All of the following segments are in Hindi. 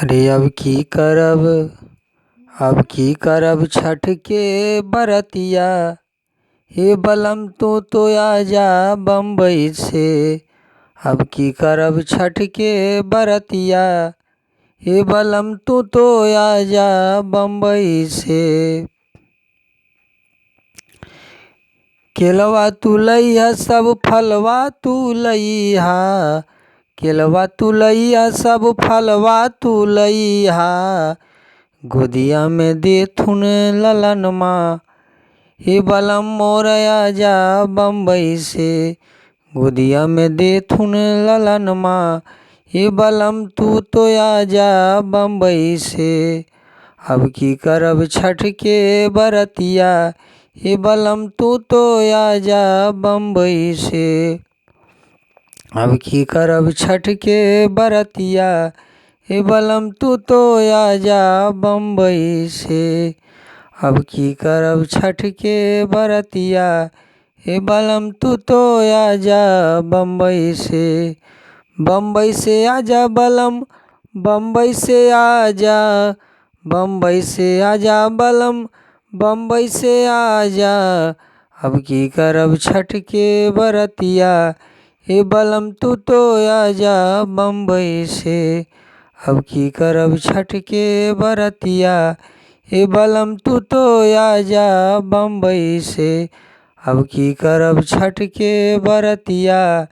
अरे अब की करब छठ के बरतिया। हे बलम तो आजा बम्बई से। अब की करब छठ के बरतिया। हे बलम तो आजा बम्बई से। केलवा तू लइहा सब फलवा तू लइहा। केलवा तू लइहा सब फलवा तू लइहा। गोदिया में देथुन ललनमा। हे बलम मोर आजा बम्बई से। गोदिया में देथुन ललनमा। हे बलम तो आजा बम्बई से। अब की करब छठ के बरतिया। हे बलम तो आजा बम्बई से। अब की करब छठ के बरतिया। हे बलम तो आजा बम्बई से। अब की करब छठ के बरतिया। हे बलम तो आजा बम्बई से। बम्बई से आजा बलम, बम्बई से आजा। बम्बई से आजा बलम, बम्बई से आजा। अब की करब छठ के बरतिया। हे बलम तो आजा बम्बई से। अब की करब छठ के बरतिया। हे बलम तो आजा बम्बई से। अब की करब छठ के बरतिया।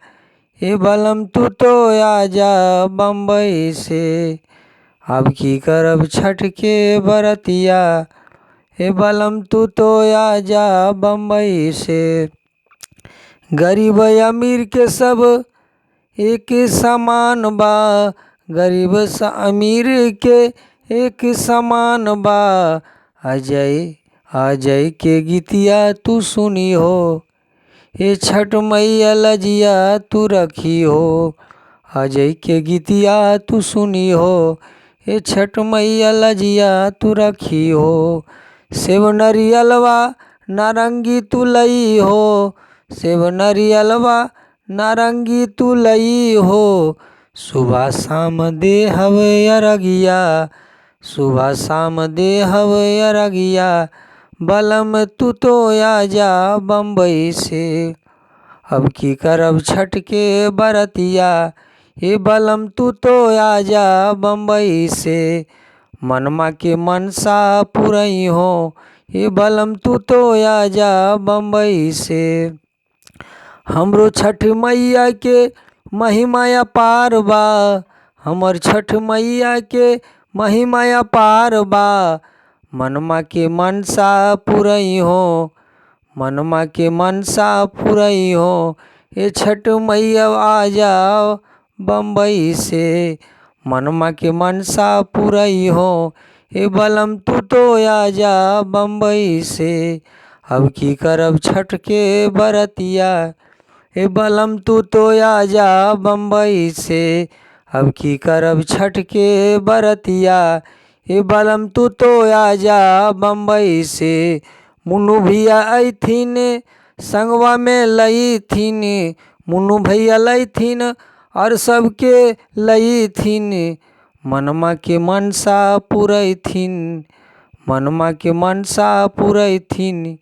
हे बलम तो आजा बम्बई से। अब की करब छठ के बरतिया। हे बलम तो आजा बम्बई से। गरीब अमीर के सब एक समान बा। गरीब अमीर के एक समान बा। अजय के गीतिया तू सुनी हो। हे छठ मैया लजिया तू रखी हो। अजय के गीतिया तू सुनी हो। हे छठ मैया लजिया तू रखी हो। सेव नरियलवा नारंगी तू लई हो। सेव नरियलवा नारंगी तू लई हो। सुबह शाम दे हवे अरगिया। सुबह शाम दे हवे अरगिया। बलम तो आजा बम्बई से। अब की करब छठ के बरतिया। हे बलम तो आजा बम्बई से। मनमा के मनसा पुरई हो। हे बलम तो आजा बम्बई से। हमरो छठ मैया के महिमा अपार बा। हमर छठ मैया के महिमा अपार बा। मनमा के मनसा पुरई हो। मनमा के मनसा पुरई हो। हे छठ मैया आजा बम्बई से। मनमा के मनसा पुरई हो। हे बलम तो आजा बम्बई से। अब की करब छठ के बरतिया। हे बलम तो आजा बम्बई से। अब की करब छठ के बरतिया। हे बलम तो आजा बम्बई से। मुन्नू भैया अइथिन संगवा में लईथिन। मुन्नू भैया लईथिन और सबके लईथिन। मनमा के मनसा पुरैथिन। मनमा के मनसा पुरैथिन।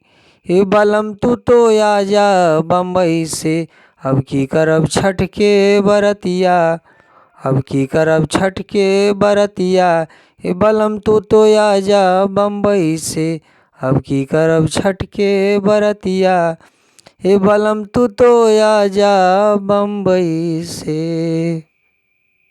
हे बलम तो आजा बम्बई से। अब की करब छठ के बरतिया। अब की करब छठ के बरतिया। हे बलम तो आजा बम्बई से। अब की करब छठ के बरतिया। हे बलम तो आजा बम्बई से।